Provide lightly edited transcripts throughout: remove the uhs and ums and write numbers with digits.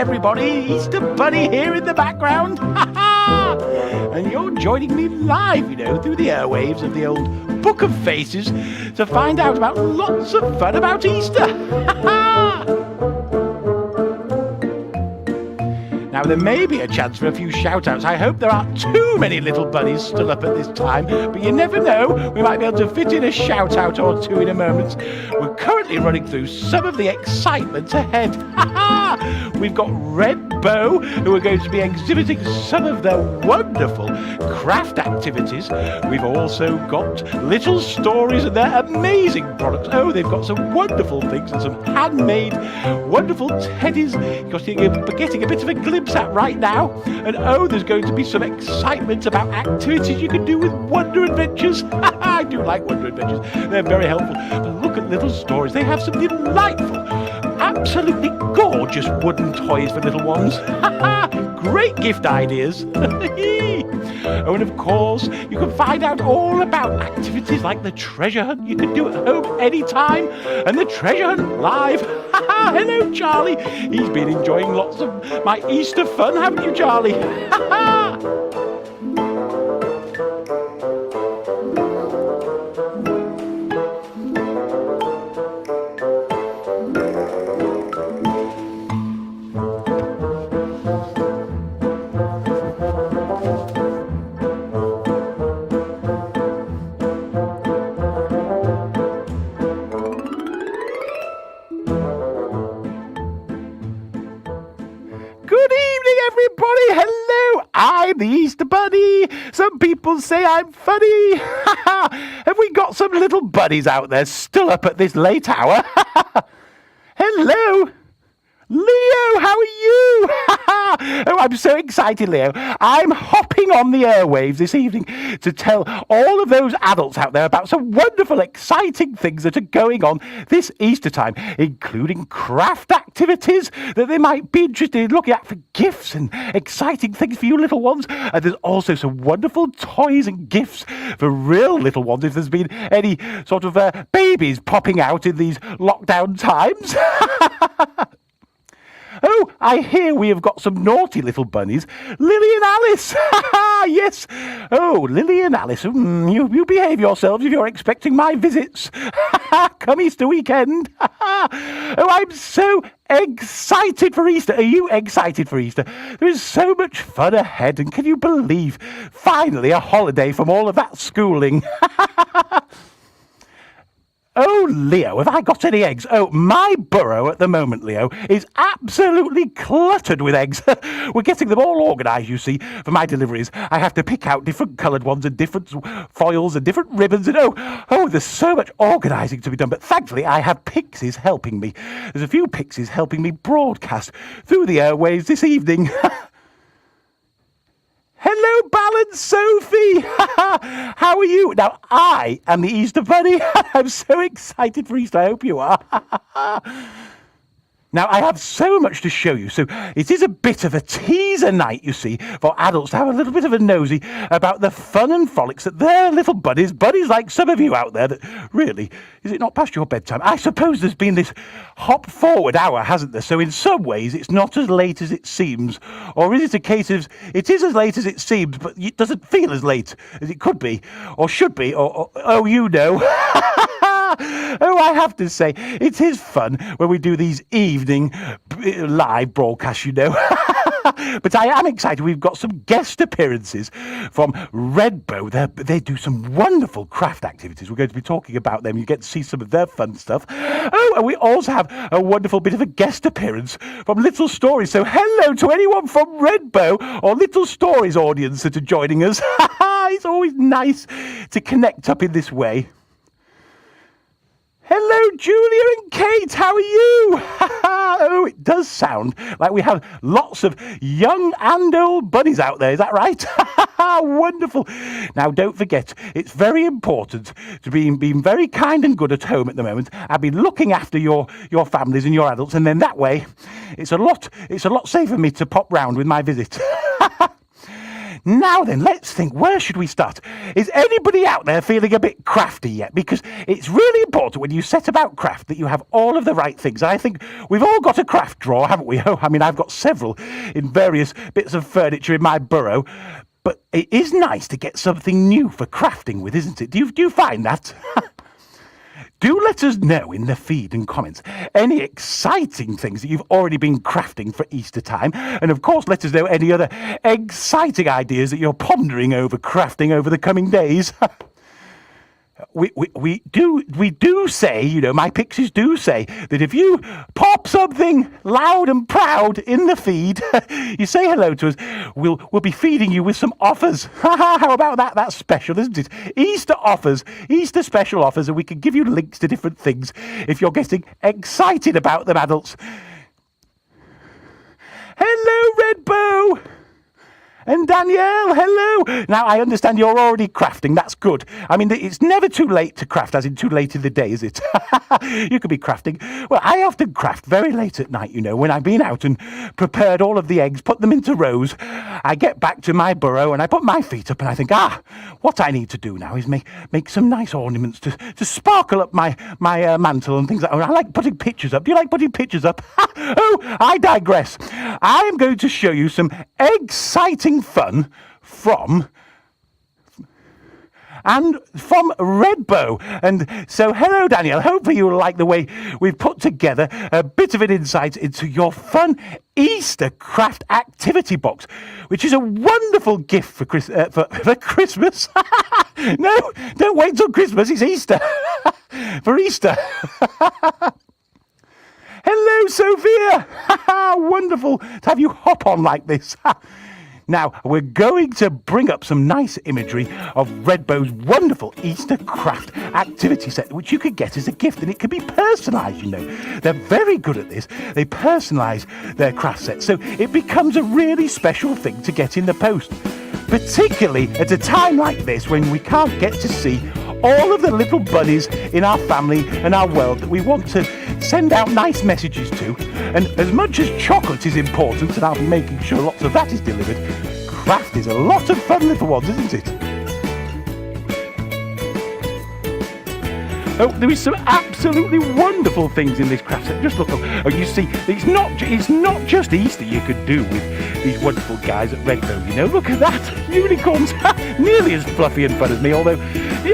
everybody. Easter Bunny here in the background. And you're joining me live, through the airwaves of the old Book of Faces to find out about lots of fun about Easter. Now, there may be a chance for a few shout-outs. I hope there aren't too many little bunnies still up at this time, but you never know. We might be able to fit in a shout-out or two in a moment. We're currently running through some of the excitement ahead. We've got Red Bow, who are going to be exhibiting some of their wonderful craft activities. We've also got Little Stories and their amazing products. Oh, they've got some wonderful things and some handmade wonderful teddies you're getting a bit of a glimpse at right now. And there's going to be some excitement about activities you can do with Wonder Adventures. I do like Wonder Adventures. They're very helpful. But look at Little Stories. They have some delightful, absolutely gorgeous wooden toys for little ones. Great gift ideas. And of course, you can find out all about activities like the treasure hunt you can do at home anytime, and the treasure hunt live. Hello, Charlie. He's been enjoying lots of my Easter fun, haven't you, Charlie? I'm the Easter Bunny. Some people say I'm funny. Have we got some little bunnies out there still up at this late hour? Hello. Leo, how are you? Oh, I'm so excited, Leo. I'm hopping on the airwaves this evening to tell all of those adults out there about some wonderful, exciting things that are going on this Easter time, including craft activities that they might be interested in looking at for gifts and exciting things for you little ones. And there's also some wonderful toys and gifts for real little ones if there's been any sort of babies popping out in these lockdown times. Oh, I hear we have got some naughty little bunnies. Lily and Alice! Yes! Oh, Lily and Alice, you behave yourselves if you're expecting my visits. Come Easter weekend. Oh, I'm so excited for Easter. Are you excited for Easter? There is so much fun ahead, and can you believe, finally a holiday from all of that schooling. Oh, Leo, have I got any eggs? Oh, my burrow at the moment, Leo, is absolutely cluttered with eggs. We're getting them all organised, you see, for my deliveries. I have to pick out different coloured ones and different foils and different ribbons. And there's so much organising to be done. But thankfully, I have pixies helping me. There's a few pixies helping me broadcast through the airwaves this evening. Hello, Balance Sophie! How are you? Now, I am the Easter Bunny. I'm so excited for Easter. I hope you are. Now, I have so much to show you, so it is a bit of a teaser night, you see, for adults to have a little bit of a nosy about the fun and frolics that their little bunnies like some of you out there, that really, is it not past your bedtime? I suppose there's been this hop-forward hour, hasn't there? So in some ways, it's not as late as it seems. Or is it a case of, it is as late as it seems, but it doesn't feel as late as it could be, or should be, or you know. Oh, I have to say, it is fun when we do these evening live broadcasts, you know. But I am excited. We've got some guest appearances from Red Bow. They do some wonderful craft activities. We're going to be talking about them. You get to see some of their fun stuff. Oh, and we also have a wonderful bit of a guest appearance from Little Stories. So hello to anyone from Red Bow or Little Stories audience that are joining us. It's always nice to connect up in this way. Hello, Julia and Kate, how are you? Oh, it does sound like we have lots of young and old bunnies out there, is that right? Wonderful. Now, don't forget, it's very important to be being very kind and good at home at the moment. I've been looking after your families and your adults, and then that way, it's a lot safer for me to pop round with my visit. Now then, let's think, where should we start? Is anybody out there feeling a bit crafty yet? Because it's really important when you set about craft that you have all of the right things. I think we've all got a craft drawer, haven't we? Oh, I mean, I've got several in various bits of furniture in my burrow. But it is nice to get something new for crafting with, isn't it? Do you find that? Do let us know in the feed and comments any exciting things that you've already been crafting for Easter time. And of course, let us know any other exciting ideas that you're pondering over crafting over the coming days. We do say, you know, my pixies do say that if you pop something loud and proud in the feed, you say hello to us, we'll be feeding you with some offers. How about that? That's special, isn't it? Easter offers, Easter special offers, and we can give you links to different things if you're getting excited about them, adults. Hello, Redbow! And Danielle, hello. Now, I understand you're already crafting. That's good. I mean, it's never too late to craft, as in too late in the day, is it? You could be crafting. Well, I often craft very late at night, you know, when I've been out and prepared all of the eggs, put them into rows. I get back to my burrow and I put my feet up and I think, what I need to do now is make some nice ornaments to sparkle up my mantle and things like that. I like putting pictures up. Do you like putting pictures up? Oh, I digress. I am going to show you some exciting fun from Redbow. And so, hello, Danielle. Hopefully you'll like the way we've put together a bit of an insight into your fun Easter craft activity box, which is a wonderful gift for Christmas. No, don't wait till Christmas. It's Easter. For Easter. Hello, Sophia. Wonderful to have you hop on like this. Now, we're going to bring up some nice imagery of Redbow's wonderful Easter craft activity set, which you could get as a gift, and it can be personalised, you know. They're very good at this. They personalise their craft sets, so it becomes a really special thing to get in the post, particularly at a time like this when we can't get to see all of the little bunnies in our family and our world that we want to send out nice messages to. And as much as chocolate is important, and I'll be making sure lots of that is delivered, craft is a lot of fun, little ones, isn't it? Oh, there is some absolutely wonderful things in this craft set. Just look up. Oh, you see, it's not just Easter you could do with these wonderful guys at Redbow, you know. Look at that. Unicorns. Nearly as fluffy and fun as me, although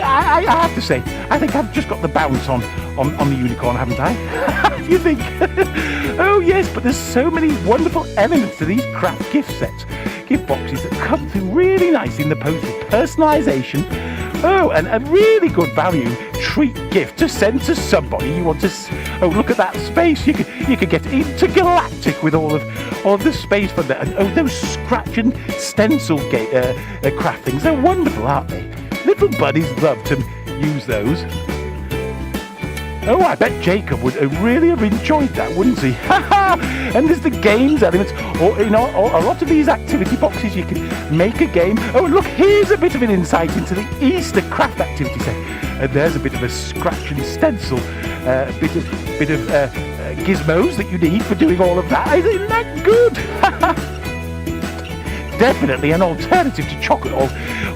I have to say, I think I've just got the bounce on the unicorn, haven't I? You think? Oh, yes, but there's so many wonderful elements to these craft gift sets, gift boxes that come through really nice in the post with personalisation. Oh, and a really good value treat gift to send to somebody you want to. Oh, look at that space! You could get intergalactic with all of the space for that. And, oh, those scratch and stencil craft things. They're wonderful, aren't they? Little buddies love to use those. Oh, I bet Jacob would really have enjoyed that, wouldn't he? And there's the games elements. Or, you know, a lot of these activity boxes, you can make a game. Oh, look, here's a bit of an insight into the Easter craft activity set. And there's a bit of a scratch and stencil, bit of gizmos that you need for doing all of that. Isn't that good? Definitely an alternative to chocolate,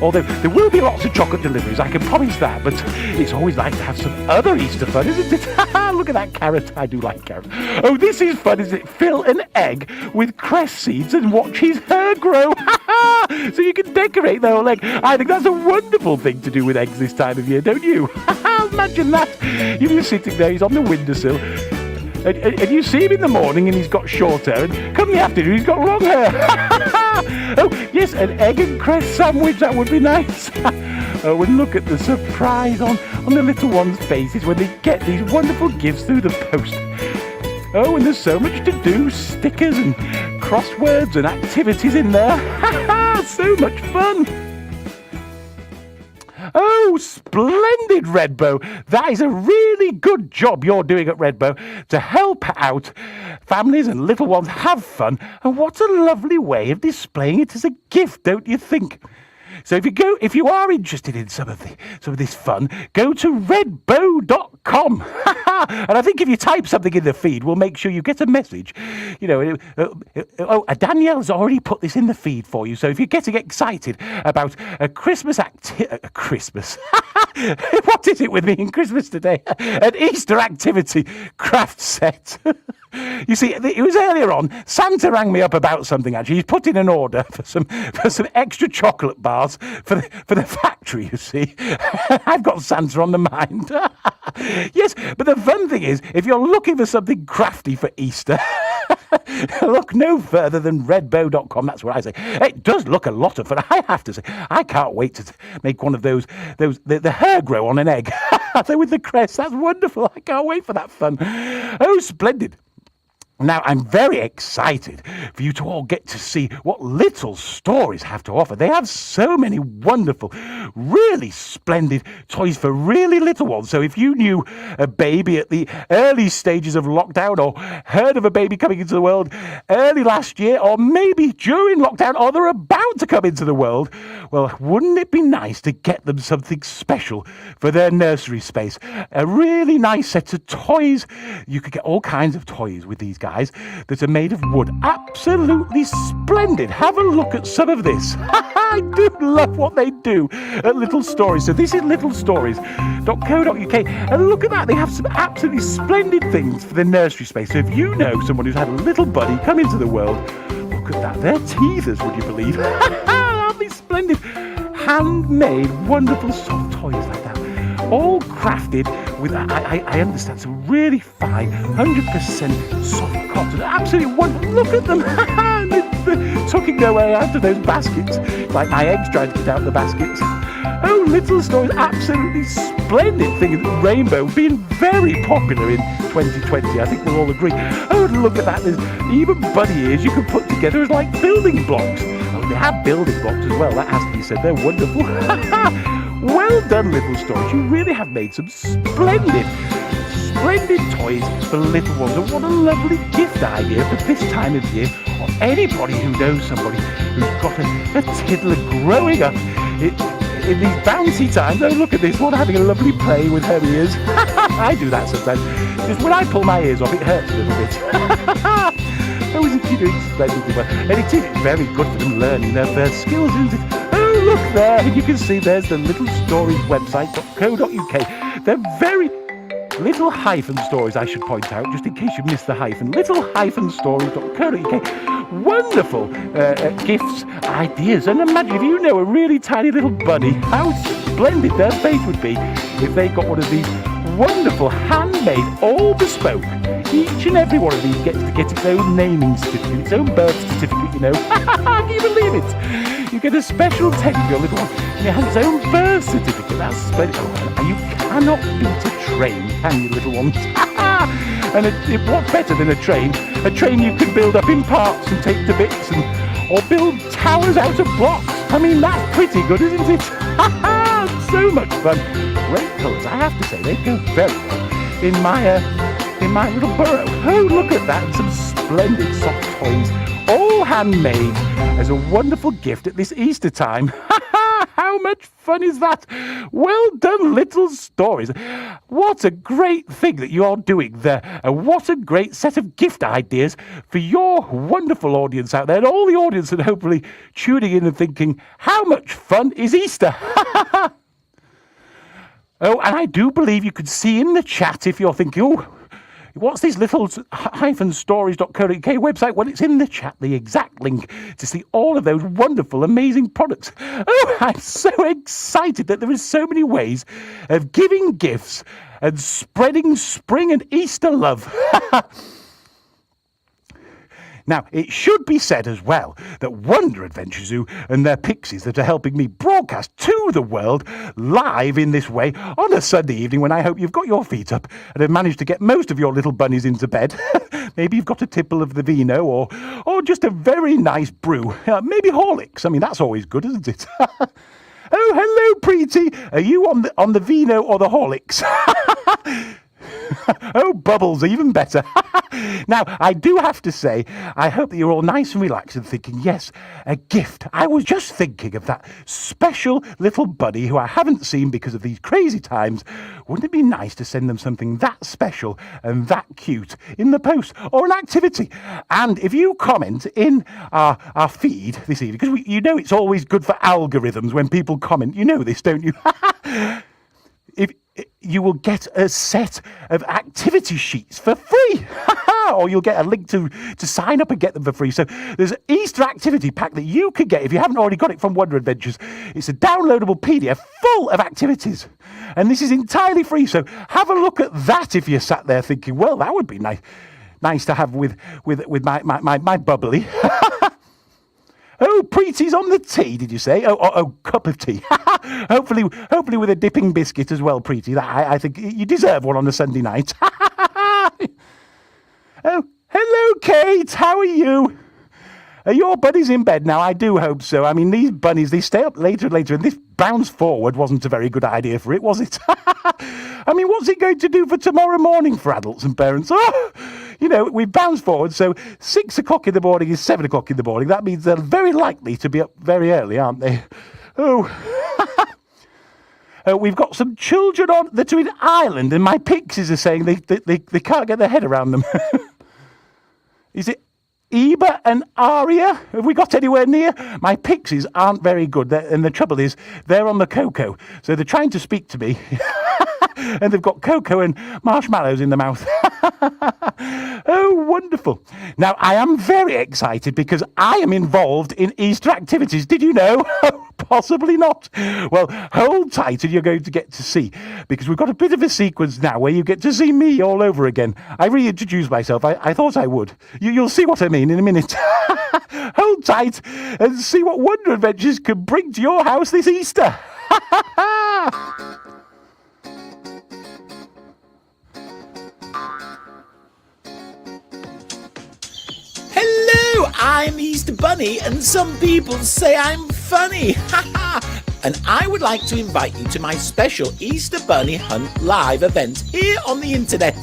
although there will be lots of chocolate deliveries, I can promise that, but it's always nice to have some other Easter fun, isn't it? Look at that carrot. I do like carrots. Oh, this is fun, isn't it? Fill an egg with cress seeds and watch his hair grow. So you can decorate the whole egg. I think that's a wonderful thing to do with eggs this time of year, don't you? Imagine that. You're just sitting there, he's on the windowsill, and you see him in the morning and he's got short hair, and come the afternoon he's got long hair. Oh, yes, an egg and cress sandwich, that would be nice. Oh, and look at the surprise on the little ones' faces when they get these wonderful gifts through the post. Oh, and there's so much to do, stickers and crosswords and activities in there. So much fun. Oh, splendid, Redbow. That is a really good job you're doing at Redbow to help out families and little ones have fun. And what a lovely way of displaying it as a gift, don't you think? So if you are interested in some of this fun, go to redbow.com. And I think if you type something in the feed, we'll make sure you get a message. Danielle's already put this in the feed for you. So if you're getting excited about a Christmas Christmas. What is it with me in Christmas today? An Easter activity craft set. You see, it was earlier on. Santa rang me up about something. Actually, he's put in an order for some extra chocolate bars for the factory. You see, I've got Santa on the mind. Yes, but the fun thing is, if you're looking for something crafty for Easter, look no further than redbow.com. That's what I say. It does look a lot of fun. I have to say, I can't wait to make one of those the hair grow on an egg. With the crest. That's wonderful. I can't wait for that fun. Oh, splendid. Now, I'm very excited for you to all get to see what Little Stories have to offer. They have so many wonderful, really splendid toys for really little ones. So if you knew a baby at the early stages of lockdown, or heard of a baby coming into the world early last year, or maybe during lockdown, or they're about to come into the world, well, wouldn't it be nice to get them something special for their nursery space? A really nice set of toys. You could get all kinds of toys with these guys that are made of wood. Absolutely splendid. Have a look at some of this. I do love what they do at Little Stories. So this is littlestories.co.uk, and look at that. They have some absolutely splendid things for the nursery space. So if you know someone who's had a little bunny come into the world, look at that. They're teethers, would you believe? Aren't they splendid? Handmade, wonderful soft toys like that. All crafted with, I understand, some really fine, 100% soft cotton. Absolutely wonderful. Look at them. They're tucking their way out of those baskets. Like my eggs trying to get out of the baskets. Oh, Little Stories, absolutely splendid thing. Rainbow being very popular in 2020. I think we'll all agree. Oh, look at that. There's even bunny ears you can put together as like building blocks. Oh, they have building blocks as well. That has to be said. They're wonderful. Well done, Little Stories. You really have made some splendid toys for little ones. And what a lovely gift idea for this time of year. Or anybody who knows somebody who's got a tiddler growing up in these bouncy times. Oh, look at this one, having a lovely play with her ears. I do that sometimes. Just when I pull my ears off, it hurts a little bit. Oh, isn't she doing splendidly well? And it is very good for them learning their first skills, isn't it? Oh, look there. You can see there's the Little Stories website.co.uk. They're very little hyphen stories, I should point out, just in case you missed the hyphen. Little-stories.co.uk. Wonderful gifts, ideas. And imagine if you know a really tiny little bunny, how splendid their face would be if they got one of these wonderful, handmade, all bespoke. Each and every one of these gets to get its own naming certificate, its own birth certificate, you know. Can you believe it? You get a special tag for your little one, and it has its own birth certificate. That's splendid. Oh, and you cannot beat a train, can you, little ones? And what's better than a train? A train you can build up in parts and take to bits, or build towers out of blocks. I mean, that's pretty good, isn't it? So much fun. Great colours, I have to say, they go very well in my little burrow. Oh, look at that, some splendid soft toys, all handmade as a wonderful gift at this Easter time. How much fun is that? Well done, Little Stories. What a great thing that you are doing there. And what a great set of gift ideas for your wonderful audience out there. And all the audience that are hopefully tuning in and thinking, how much fun is Easter? Oh, and I do believe you could see in the chat if you're thinking, oh, what's this little-stories.co.uk website? Well, it's in the chat, the exact link to see all of those wonderful, amazing products. Oh, I'm so excited that there are so many ways of giving gifts and spreading spring and Easter love. Now, it should be said as well that Wonder Adventure Zoo and their pixies that are helping me broadcast to the world live in this way on a Sunday evening when I hope you've got your feet up and have managed to get most of your little bunnies into bed. Maybe you've got a tipple of the vino or just a very nice brew. Maybe Horlicks. I mean, that's always good, isn't it? Oh, hello, Preety. Are you on the vino or the Horlicks? Oh, bubbles, even better. Now, I do have to say, I hope that you're all nice and relaxed and thinking, yes, a gift. I was just thinking of that special little buddy who I haven't seen because of these crazy times. Wouldn't it be nice to send them something that special and that cute in the post, or an activity? And if you comment in our feed this evening, because you know it's always good for algorithms when people comment. You know this, don't you? If you will get a set of activity sheets for free, or you'll get a link to sign up and get them for free. So there's an Easter activity pack that you could get if you haven't already got it from Wonder Adventures. It's a downloadable PDF full of activities, and this is entirely free. So have a look at that if you're sat there thinking, well, that would be nice to have with my bubbly. Oh, Preeti's on the tea, did you say? Oh, cup of tea. hopefully with a dipping biscuit as well, Preeti. I think you deserve one on a Sunday night. Oh, hello, Kate. How are you? Are your buddies in bed now? I do hope so. I mean, these bunnies, they stay up later and later, and this bounce forward wasn't a very good idea for it, was it? I mean, what's it going to do for tomorrow morning for adults and parents? Oh, you know, we bounce forward, so 6 o'clock in the morning is 7 o'clock in the morning. That means they're very likely to be up very early, aren't they? Oh. We've got some children on the Twin Island, and my pixies are saying they can't get their head around them. Is it Eba and Aria? Have we got anywhere near? My pixies aren't very good, and the trouble is, they're on the cocoa, so they're trying to speak to me. And they've got cocoa and marshmallows in the mouth. Oh, wonderful. Now, I am very excited because I am involved in Easter activities. Did you know? Possibly not. Well, hold tight and you're going to get to see, because we've got a bit of a sequence now where you get to see me all over again. I reintroduced myself. I thought I would. You'll see what I mean in a minute. Hold tight and see what Wonder Adventures can bring to your house this Easter. Hello, I'm Easter Bunny, and some people say I'm funny. And I would like to invite you to my special Easter Bunny Hunt live event here on the internet.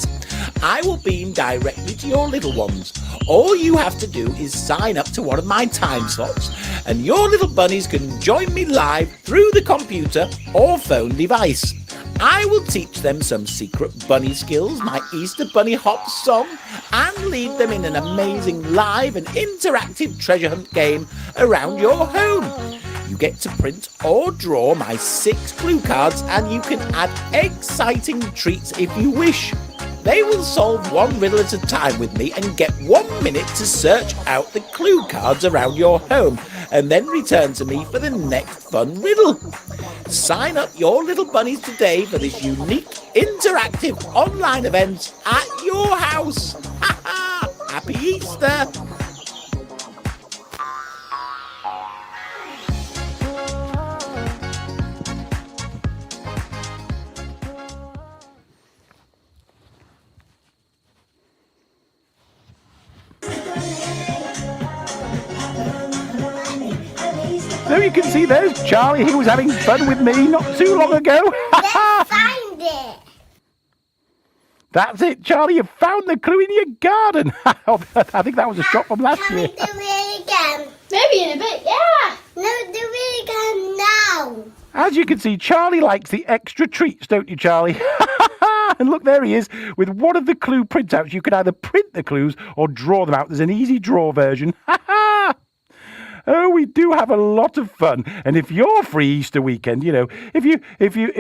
I will beam directly to your little ones. All you have to do is sign up to one of my time slots, and your little bunnies can join me live through the computer or phone device. I will teach them some secret bunny skills, my Easter Bunny Hop song, and lead them in an amazing live and interactive treasure hunt game around your home. You get to print or draw my 6 clue cards, and you can add exciting treats if you wish. They will solve one riddle at a time with me and get 1 minute to search out the clue cards around your home, and then return to me for the next fun riddle. Sign up your little bunnies today for this unique interactive online event at your house. Happy Easter! So you can see there's Charlie. He was having fun with me not too long ago. Let's find it. That's it, Charlie. You found the clue in your garden. I think that was a shot from last Can year. we do it again? Maybe in a bit, yeah. No, do it again now. As you can see, Charlie likes the extra treats, don't you, Charlie? And look, there he is with one of the clue printouts. You can either print the clues or draw them out. There's an easy draw version. Oh, we do have a lot of fun. And if you're free Easter weekend, you know, if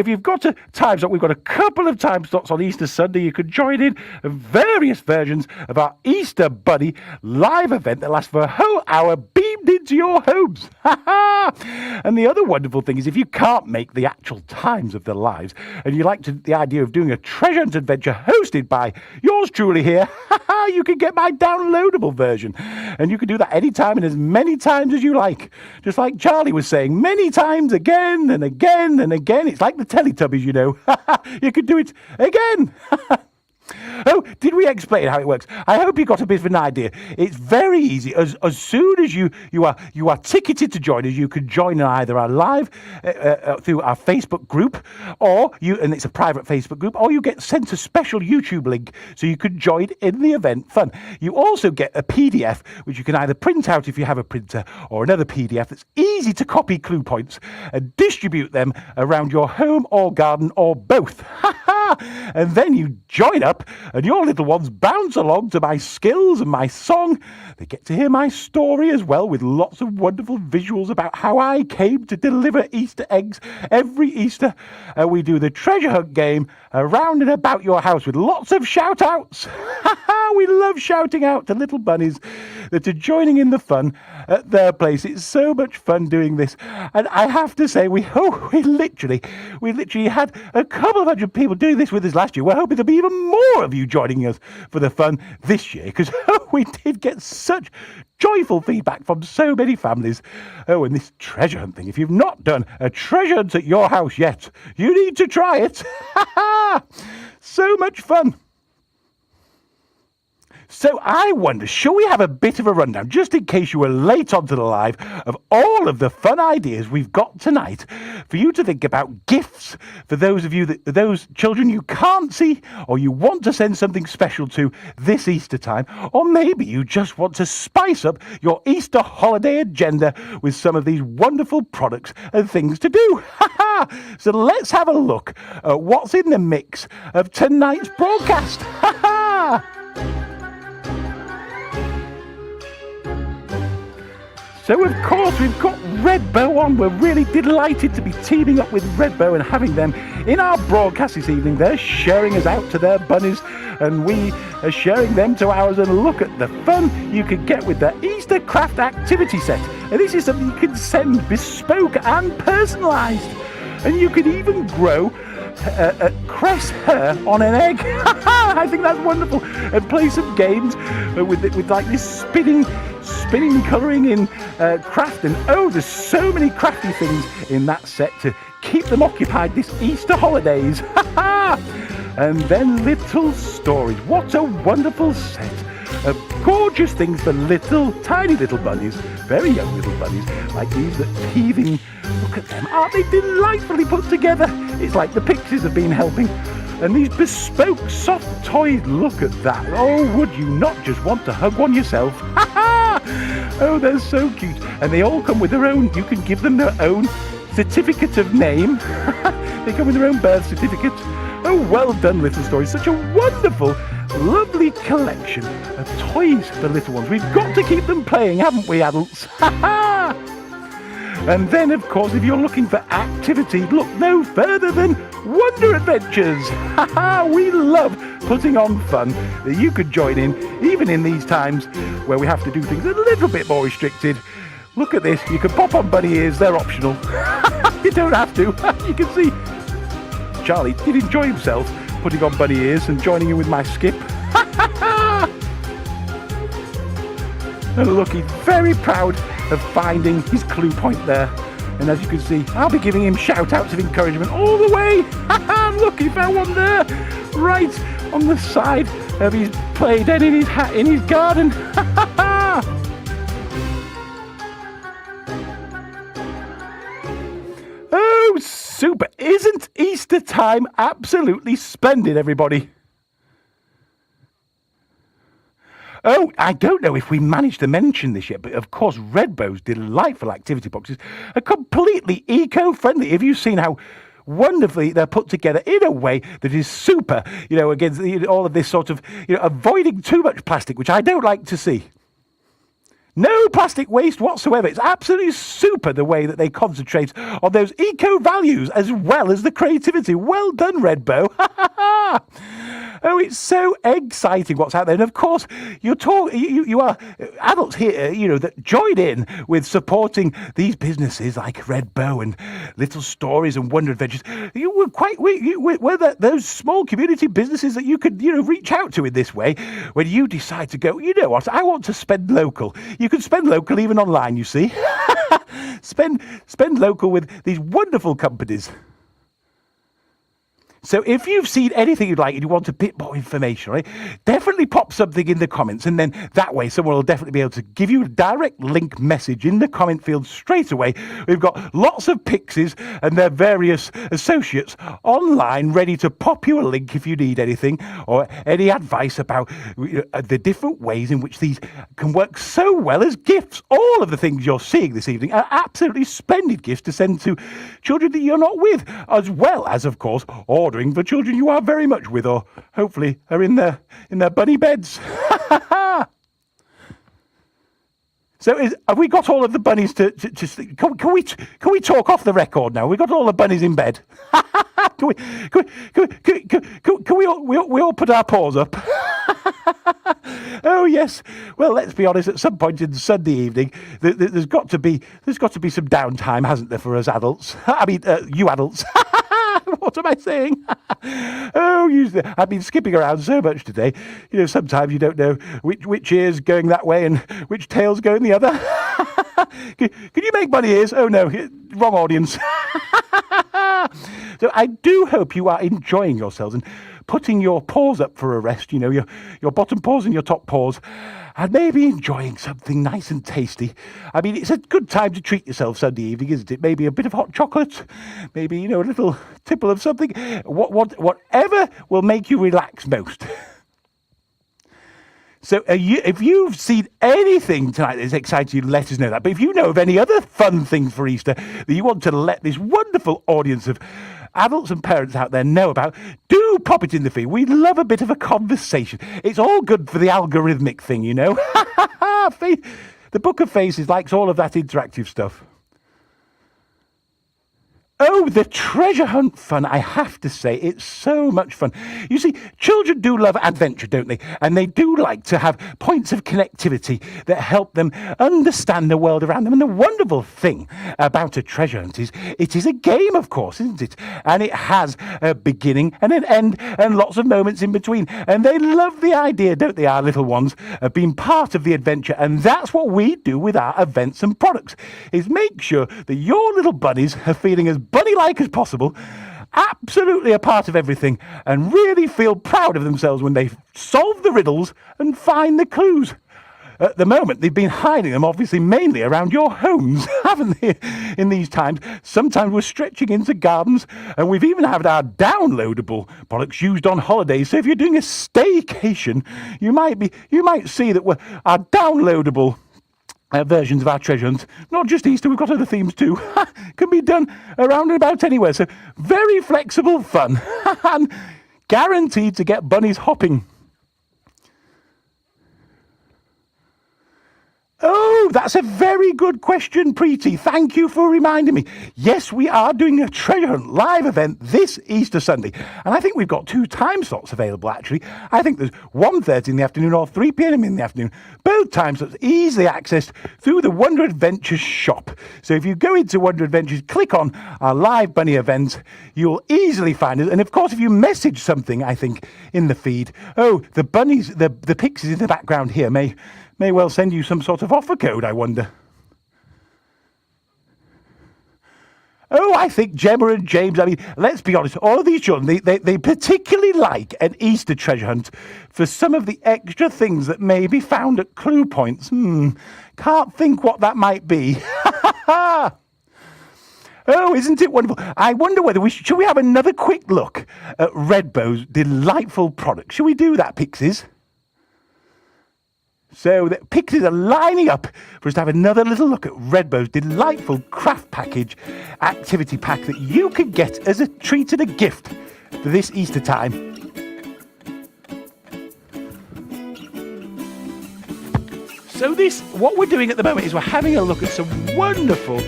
you've got a time slot, we've got a couple of time slots on Easter Sunday. You can join in various versions of our Easter Bunny live event that lasts for a whole hour, beamed into your homes. And the other wonderful thing is, if you can't make the actual times of the lives, and you like the idea of doing a treasure hunt adventure hosted by yours truly here, you can get my downloadable version. And you can do that anytime and as many times as you like. Just like Charlie was saying, many times again and again and again. It's like the Teletubbies, you know. You could do it again. Oh, did we explain how it works? I hope you got a bit of an idea. It's very easy. As soon as you are ticketed to join us, you can join either our live through our Facebook group, and it's a private Facebook group, or you get sent a special YouTube link so you can join in the event fun. You also get a PDF which you can either print out if you have a printer, or another PDF that's easy to copy clue points and distribute them around your home or garden, or both. And then you join up and your little ones bounce along to my skills and my song. They get to hear my story as well, with lots of wonderful visuals about how I came to deliver Easter eggs every Easter. We do the treasure hunt game around and about your house with lots of shout outs. We love shouting out to little bunnies that are joining in the fun at their place. It's so much fun doing this. And I have to say, we literally had a couple of hundred people doing this with us last year. We're hoping there'll be even more of you joining us for the fun this year, because we did get such joyful feedback from so many families. Oh, and this treasure hunt thing. If you've not done a treasure hunt at your house yet, you need to try it. So much fun. So I wonder, shall we have a bit of a rundown, just in case you were late onto the live, of all of the fun ideas we've got tonight for you to think about gifts for those of you, those children you can't see, or you want to send something special to this Easter time, or maybe you just want to spice up your Easter holiday agenda with some of these wonderful products and things to do. So let's have a look at what's in the mix of tonight's broadcast. So, of course, we've got Redbow on. We're really delighted to be teaming up with Redbow and having them in our broadcast this evening. They're sharing us out to their bunnies, and we are sharing them to ours. And look at the fun you can get with the Easter craft activity set. And this is something you can send bespoke and personalised. And you can even grow cress hair on an egg. I think that's wonderful. And play some games with like this spinning colouring in craft. And there's so many crafty things in that set to keep them occupied this Easter holidays. And then little stories. What a wonderful set of gorgeous things for tiny little bunnies, very young little bunnies, like these that teething. Look at them. Aren't they delightfully put together? It's like the pixies have been helping. And these bespoke soft toys, look at that. Oh, would you not just want to hug one yourself? Oh, they're so cute. And they all come with their own, you can give them their own certificate of name. They come with their own birth certificate. Oh, well done, Little Stories. Such a wonderful, lovely collection of toys for little ones. We've got to keep them playing, haven't we, adults? And then, of course, if you're looking for activity, look no further than Wonder Adventures. We love putting on fun that you could join in, even in these times where we have to do things a little bit more restricted. Look at this. You can pop on bunny ears. They're optional. You don't have to. You can see Charlie did enjoy himself putting on bunny ears and joining in with my skip. And look, he's very proud of finding his clue point there. And as you can see, I'll be giving him shout-outs of encouragement all the way. Look, he found one there, right on the side of his play dead in his garden. Oh, super. Isn't Easter time absolutely splendid, everybody? Oh, I don't know if we managed to mention this yet, but of course Redbow's delightful activity boxes are completely eco-friendly. Have you seen how wonderfully they're put together in a way that is super, against all of this sort of, avoiding too much plastic, which I don't like to see. No plastic waste whatsoever. It's absolutely super the way that they concentrate on those eco-values as well as the creativity. Well done, Redbow. Oh, it's so exciting what's out there. And of course, you are adults here, that join in with supporting these businesses like Redbow and Little Stories and Wonder Adventures. You were those small community businesses that you could, reach out to in this way when you decide to go, you know what, I want to spend local. You can spend local even online, you see. Spend local with these wonderful companies. So if you've seen anything you'd like and you want a bit more information, right, definitely pop something in the comments, and then that way someone will definitely be able to give you a direct link message in the comment field straight away. We've got lots of pixies and their various associates online ready to pop you a link if you need anything or any advice about the different ways in which these can work so well as gifts. All of the things you're seeing this evening are absolutely splendid gifts to send to children that you're not with, as well as, of course, ordering for children you are very much with, or hopefully are in their bunny beds. So have we got all of the bunnies to sleep? Can we talk off the record now? We got all the bunnies in bed. Can we all put our paws up? Oh yes. Well, let's be honest. At some point in Sunday evening, there's got to be some downtime, hasn't there, for us adults? I mean, you adults. What am I saying? I've been skipping around so much today. You know, sometimes you don't know which ear's going that way and which tail's going the other. Can you make bunny ears? Oh no, wrong audience. So I do hope you are enjoying yourselves and putting your paws up for a rest, you know, your bottom paws and your top paws, and maybe enjoying something nice and tasty. I mean, it's a good time to treat yourself Sunday evening, isn't it? Maybe a bit of hot chocolate, maybe, you know, a little tipple of something, whatever will make you relax most. So if you've seen anything tonight that's excited you, let us know that. But if you know of any other fun things for Easter that you want to let this wonderful audience of adults and parents out there know about, do pop it in the feed. We love a bit of a conversation. It's all good for the algorithmic thing, you know. The Book of Faces likes all of that interactive stuff. Oh, the treasure hunt fun, I have to say, it's so much fun. You see, children do love adventure, don't they? And they do like to have points of connectivity that help them understand the world around them. And the wonderful thing about a treasure hunt is it is a game, of course, isn't it? And it has a beginning and an end and lots of moments in between. And they love the idea, don't they, our little ones, of being part of the adventure. And that's what we do with our events and products, is make sure that your little bunnies are feeling as bunny-like as possible, absolutely a part of everything, and really feel proud of themselves when they solve the riddles and find the clues. At the moment, they've been hiding them, obviously, mainly around your homes, haven't they, in these times? Sometimes we're stretching into gardens, and we've even had our downloadable products used on holidays. So if you're doing a staycation, you might see that our downloadable versions of our treasure hunt, not just Easter, we've got other themes too, can be done around and about anywhere. So very flexible fun and guaranteed to get bunnies hopping. Oh, that's a very good question, Preeti. Thank you for reminding me. Yes, we are doing a treasure hunt live event this Easter Sunday. And I think we've got 2 time slots available, actually. I think there's 1:30 in the afternoon or 3 p.m. in the afternoon. Both time slots easily accessed through the Wonder Adventures shop. So if you go into Wonder Adventures, click on our live bunny event, you'll easily find it. And of course, if you message something, I think, in the feed, the bunnies, the pixies in the background here may well send you some sort of offer code, I wonder. Oh, I think Gemma and James, I mean, let's be honest, all of these children, they particularly like an Easter treasure hunt for some of the extra things that may be found at clue points. Can't think what that might be. Oh, isn't it wonderful? I wonder whether should we have another quick look at Redbow's delightful product? Shall we do that, Pixies? So the pixies are lining up for us to have another little look at Redbow's delightful craft package activity pack that you can get as a treat and a gift for this Easter time. So what we're doing at the moment is we're having a look at some wonderful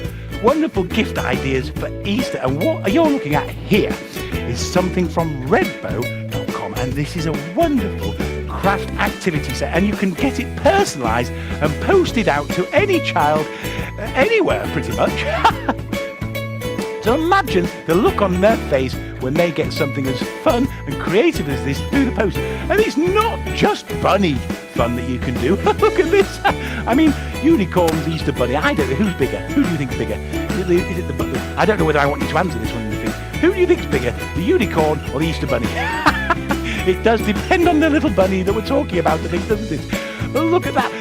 gift ideas for Easter. And what you're looking at here is something from redbow.com. And this is a wonderful craft activity set, and you can get it personalised and posted out to any child anywhere pretty much. So imagine the look on their face when they get something as fun and creative as this through the post. And it's not just bunny fun that you can do. Look at this. I mean, unicorns, Easter bunny, I don't know who's bigger. Who do you think's bigger? Is it the I don't know whether I want you to answer this one in the feed. Who do you think's bigger, the unicorn or the Easter bunny? It does depend on the little bunny that we're talking about, I think, doesn't it? Well, look at that,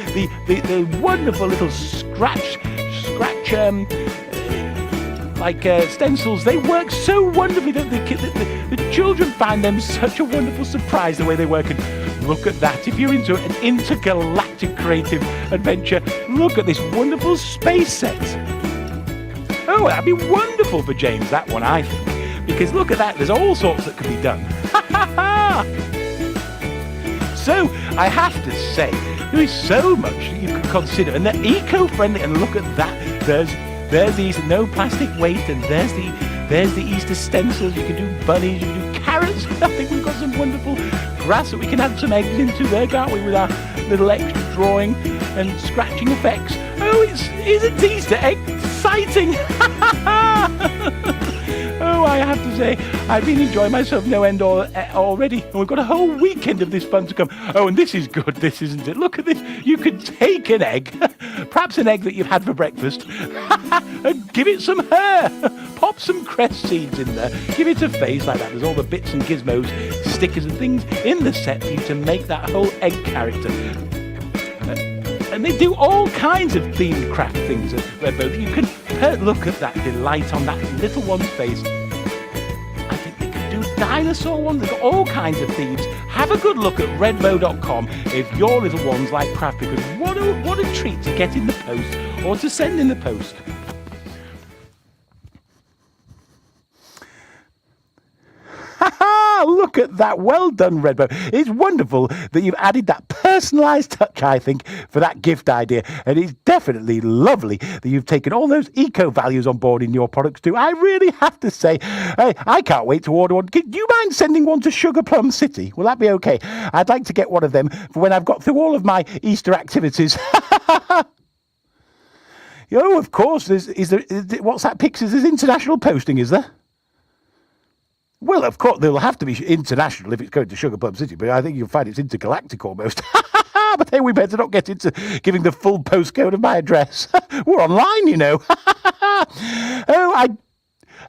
the wonderful little scratch, stencils. They work so wonderfully, don't they? The children find them such a wonderful surprise the way they work. And look at that. If you're into an intergalactic creative adventure, look at this wonderful space set. Oh, that'd be wonderful for James, that one, I think. Because look at that, there's all sorts that can be done. So, I have to say, there is so much that you can consider. And they're eco-friendly, and look at that. There's these no plastic waste, and there's the Easter stencils. You can do bunnies, you can do carrots. I think we've got some wonderful grass that we can add some eggs into there, can't we, with our little extra drawing and scratching effects. Oh, isn't Easter exciting? Oh, I have to say, I've been enjoying myself no end already, and we've got a whole weekend of this fun to come. Oh, and this is good, this, isn't it? Look at this. You could take an egg, perhaps an egg that you've had for breakfast, and give it some hair. Pop some cress seeds in there. Give it a face like that. There's all the bits and gizmos, stickers and things in the set for you to make that whole egg character. And they do all kinds of themed craft things at Redbow. You can look at that delight on that little one's face. I think they could do dinosaur ones. They've got all kinds of themes. Have a good look at redbow.com if your little ones like craft, because what a treat to get in the post or to send in the post. Look at that. Well done, Redbow. It's wonderful that you've added that personalised touch, I think, for that gift idea. And it's definitely lovely that you've taken all those eco-values on board in your products too. I really have to say, I can't wait to order one. Do you mind sending one to Sugar Plum City? Will that be okay? I'd like to get one of them for when I've got through all of my Easter activities. Oh, of course. Is there what's that, Pixels? There's international posting, is there? Well, of course, there'll have to be international if it's going to Sugar Plum City, but I think you'll find it's intergalactic almost. But then we better not get into giving the full postcode of my address. We're online, you know. Oh,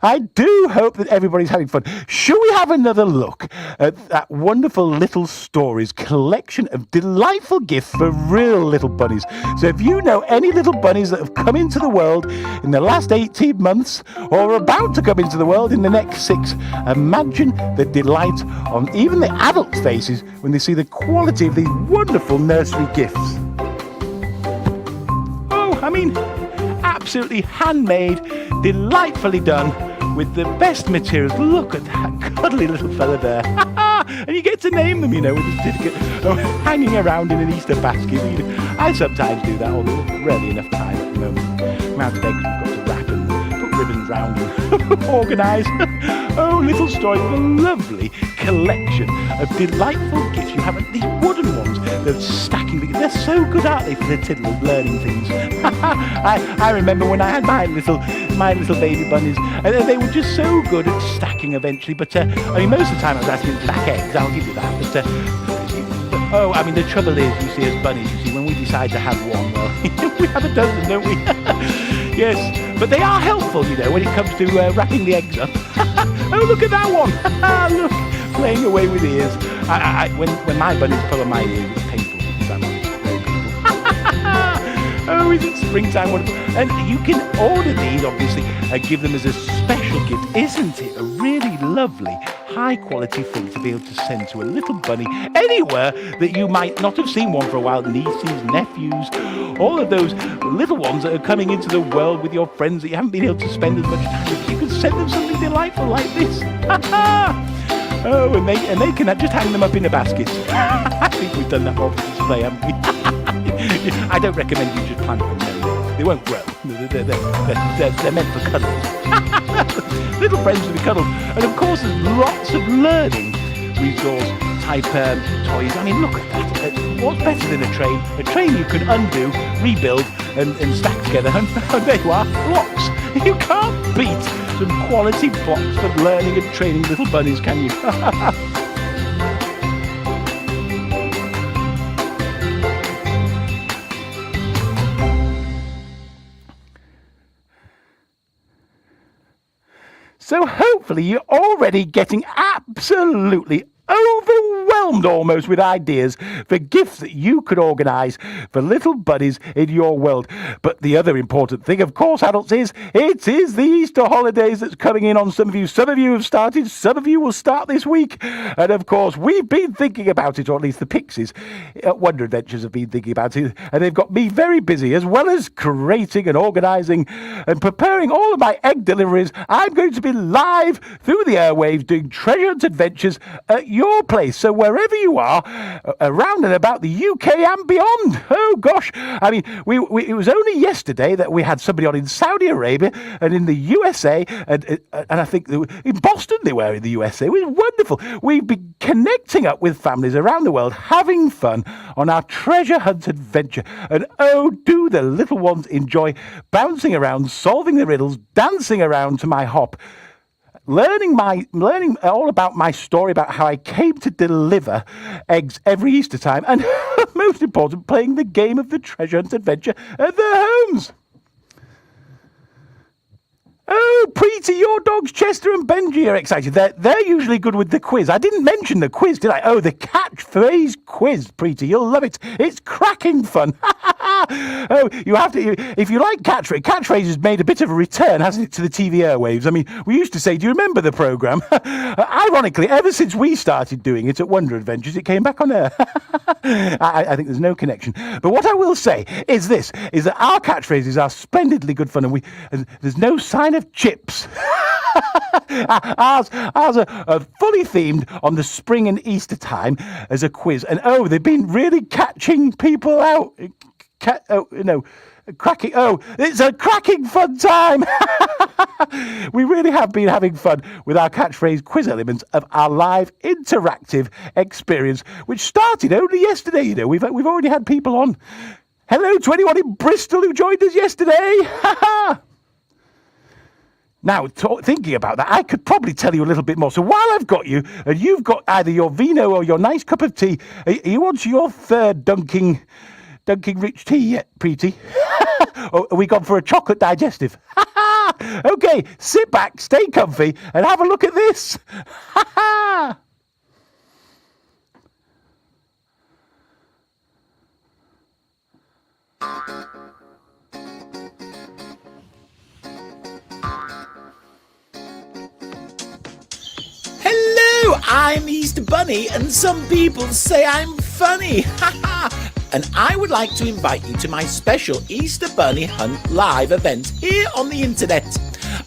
I do hope that everybody's having fun. Shall we have another look at that wonderful little stories collection of delightful gifts for real little bunnies? So if you know any little bunnies that have come into the world in the last 18 months or are about to come into the world in the next 6, imagine the delight on even the adults' faces when they see the quality of these wonderful nursery gifts. Oh, I mean, absolutely handmade, delightfully done, with the best materials. Look at that cuddly little fella there. And you get to name them, you know, with a certificate hanging around in an Easter basket. I sometimes do that, although there's rarely enough time at the moment. The amount of eggs we've got to wrap and put ribbons round and organise. Oh, little story with a lovely collection of delightful gifts. You have these wooden ones, they're stacking things. They're so good, aren't they, for the tiddle of learning things. I remember when I had my little baby bunnies, and they were just so good at stacking eventually. But I mean, most of the time I was asking them to stack eggs, I'll give you that. But oh, I mean, the trouble is, you see, as bunnies, you see, when we decide to have one, well, we have a dozen, don't we? Yes, but they are helpful, you know, when it comes to wrapping the eggs up. Oh, look at that one! Look, playing away with ears. When my bunnies pull on my ears, it's painful because I'm very painful. Oh, isn't springtime wonderful? And you can order these, obviously, and give them as a special gift. Isn't it a really lovely, high-quality thing to be able to send to a little bunny anywhere that you might not have seen one for a while? Nieces, nephews, all of those little ones that are coming into the world with your friends that you haven't been able to spend as much time with. You can send them something delightful like this. Oh, and they can just hang them up in a basket. I think we've done that more for display, haven't we? I don't recommend you just plant them. No, they won't grow. They're meant for cuddles. Little friends to be cuddled. And of course, there's lots of learning resource type toys. I mean, look at that. What's better than a train? A train you can undo, rebuild, and stack together. And there you are, blocks. You can't beat some quality blocks for learning and training little bunnies, can you? So hopefully you're already getting absolutely overwhelmed almost with ideas for gifts that you could organise for little bunnies in your world. But the other important thing, of course, adults, is it is the Easter holidays that's coming in on some of you. Some of you have started, some of you will start this week. And of course, we've been thinking about it, or at least the Pixies at Wonder Adventures have been thinking about it. And they've got me very busy, as well as creating and organising and preparing all of my egg deliveries. I'm going to be live through the airwaves doing treasure hunt adventures at your place. So wherever you are, around and about the UK and beyond. Oh gosh, I mean, it was only yesterday that we had somebody on in Saudi Arabia and in the USA, and I think in Boston they were in the USA. It was wonderful. We've been connecting up with families around the world, having fun on our treasure hunt adventure. And oh, do the little ones enjoy bouncing around, solving the riddles, dancing around to my hop, learning all about my story about how I came to deliver eggs every Easter time, and most important, playing the game of the treasure hunt adventure at their homes. Oh, Preety, your dogs Chester and Benji are excited. They're usually good with the quiz. I didn't mention the quiz, did I? Oh, the catchphrase quiz, Preety. You'll love it. It's cracking fun. Oh, you have to, if you like catchphrase has made a bit of a return, hasn't it, to the TV airwaves? I mean, we used to say, do you remember the programme? Ironically, ever since we started doing it at Wonder Adventures, it came back on air. I think there's no connection. But what I will say is this, is that our catchphrases are splendidly good fun, and there's no sign of chips. Ours are fully themed on the spring and Easter time as a quiz. And oh, they've been really catching people out. Cracking. Oh, it's a cracking fun time. We really have been having fun with our catchphrase quiz elements of our live interactive experience, which started only yesterday. You know, we've already had people on. Hello to anyone in Bristol who joined us yesterday. Now, thinking about that, I could probably tell you a little bit more. So while I've got you, and you've got either your vino or your nice cup of tea, are you on to your third dunking rich tea yet, Preety? Or are we gone for a chocolate digestive? Okay, sit back, stay comfy, and have a look at this. Hello, I'm Easter Bunny, and some people say I'm funny. And I would like to invite you to my special Easter Bunny Hunt live event here on the internet.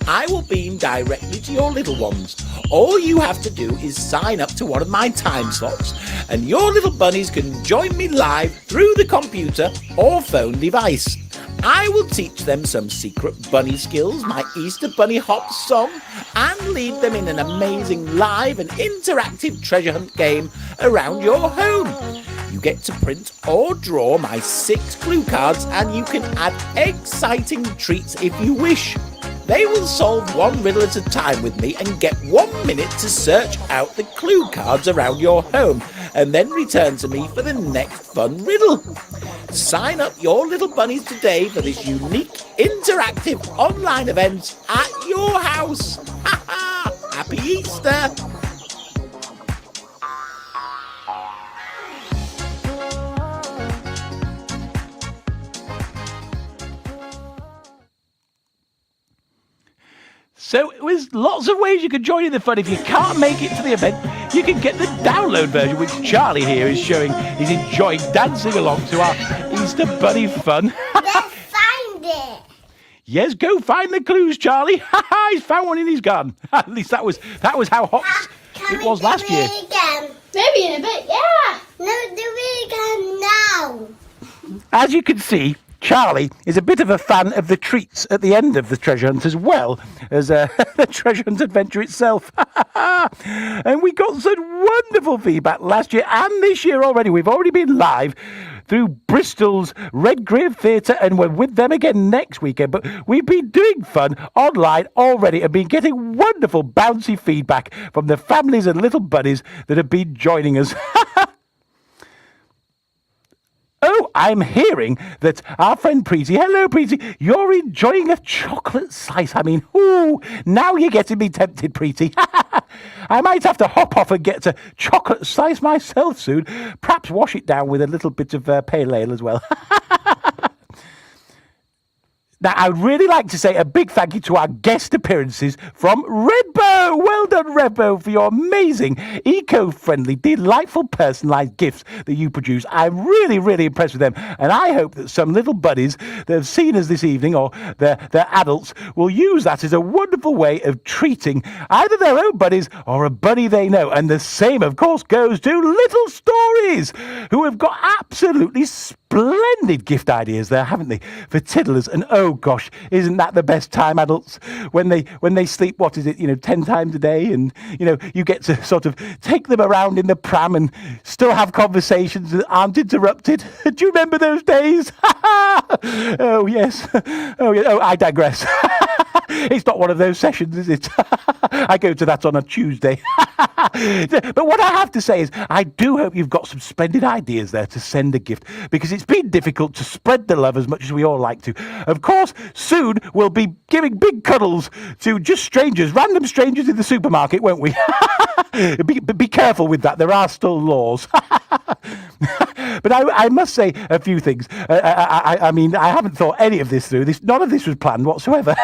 I will beam directly to your little ones. All you have to do is sign up to one of my time slots, and your little bunnies can join me live through the computer or phone device. I will teach them some secret bunny skills, my Easter Bunny Hop song, and lead them in an amazing live and interactive treasure hunt game around your home. You get to print or draw my 6 clue cards, and you can add exciting treats if you wish. They will solve one riddle at a time with me and get 1 minute to search out the clue cards around your home, and then return to me for the next fun riddle. Sign up your little bunnies today for this unique interactive online event at your house. Happy Easter! So there's lots of ways you can join in the fun. If you can't make it to the event, you can get the download version, which Charlie here is showing he's enjoying dancing along to our Easter Bunny fun. Let's find it. Yes, go find the clues, Charlie. He's found one in his garden. At least that was how hot Can it was we last do year. it again? Maybe in a bit, yeah. No, do it again now. As you can see, Charlie is a bit of a fan of the treats at the end of the treasure hunt, as well as the treasure hunt adventure itself. And we got some wonderful feedback last year and this year already. We've already been live through Bristol's Redgrave Theatre, and we're with them again next weekend. But we've been doing fun online already and been getting wonderful bouncy feedback from the families and little bunnies that have been joining us. Oh, I'm hearing that our friend Preeti, hello Preeti, you're enjoying a chocolate slice. I mean, ooh, now you're getting me tempted, Preeti. I might have to hop off and get a chocolate slice myself soon. Perhaps wash it down with a little bit of pale ale as well. Now, I'd really like to say a big thank you to our guest appearances from Redbow. Well done, Redbow, for your amazing, eco-friendly, delightful, personalised gifts that you produce. I'm really, really impressed with them. And I hope that some little buddies that have seen us this evening, or their adults, will use that as a wonderful way of treating either their own buddies or a buddy they know. And the same, of course, goes to Little Stories, who have got absolutely splendid gift ideas there, haven't they, for tiddlers. And oh gosh, isn't that the best time, adults, when they sleep, 10 times a day, and you get to sort of take them around in the pram and still have conversations that aren't interrupted. Do you remember those days? Oh yes. Oh, I digress. It's not one of those sessions, is it? I go to that on a Tuesday. But what I have to say is, I do hope you've got some splendid ideas there to send a gift, because it's been difficult to spread the love as much as we all like to. Of course, soon we'll be giving big cuddles to just strangers, random strangers in the supermarket, won't we? Be careful with that. There are still laws. But I must say a few things. I mean, I haven't thought any of this through. None of this was planned whatsoever.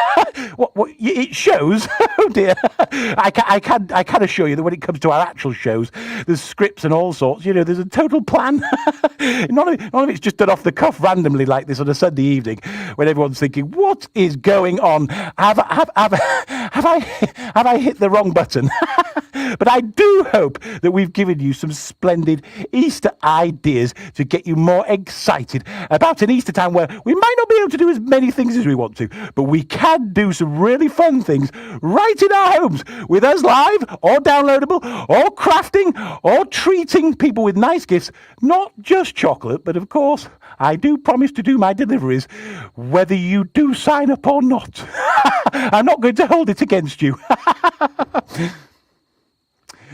What it shows? Oh dear! I can assure you that when it comes to our actual shows, there's scripts and all sorts. There's a total plan. None of it's just done off the cuff randomly like this on a Sunday evening, when everyone's thinking, "What is going on? Have I hit the wrong button?" But I do hope that we've given you some splendid Easter ideas to get you more excited about an Easter time where we might not be able to do as many things as we want to, but we can do some really fun things right in our homes, with us live or downloadable or crafting or treating people with nice gifts, not just chocolate, but of course I do promise to do my deliveries whether you do sign up or not. I'm not going to hold it against you.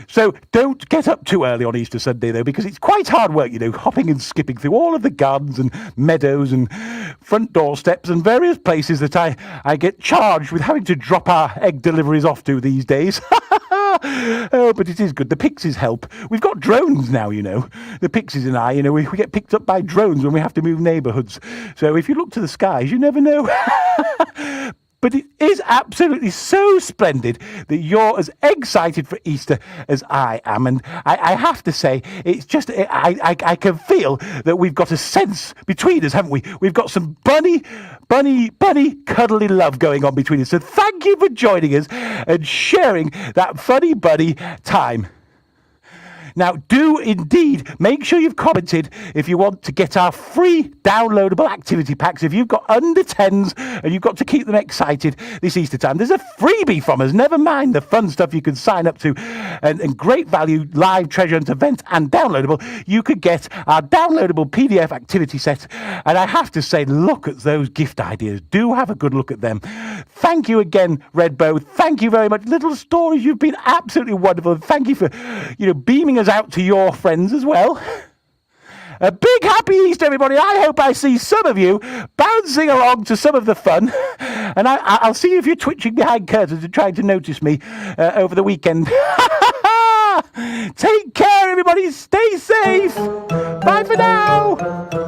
So don't get up too early on Easter Sunday, though, because it's quite hard work, hopping and skipping through all of the gardens and meadows and front doorsteps and various places that I get charged with having to drop our egg deliveries off to these days. Oh, but it is good. The pixies help. We've got drones now, The pixies and I, we get picked up by drones when we have to move neighbourhoods. So if you look to the skies, you never know. But it is absolutely so splendid that you're as excited for Easter as I am. And I have to say, it's just, I can feel that we've got a sense between us, haven't we? We've got some bunny, cuddly love going on between us. So thank you for joining us and sharing that funny bunny time. Now, do indeed make sure you've commented if you want to get our free downloadable activity packs. If you've got under 10s and you've got to keep them excited this Easter time, there's a freebie from us. Never mind the fun stuff you can sign up to and great value live treasure hunt event and downloadable. You could get our downloadable PDF activity set. And I have to say, look at those gift ideas. Do have a good look at them. Thank you again, Redbow. Thank you very much. Little Stories, you've been absolutely wonderful. Thank you for, beaming us out to your friends as well. A big happy Easter, everybody. I hope I see some of you bouncing along to some of the fun. And I'll see you if you're twitching behind curtains and trying to notice me over the weekend. Take care, everybody. Stay safe. Bye for now.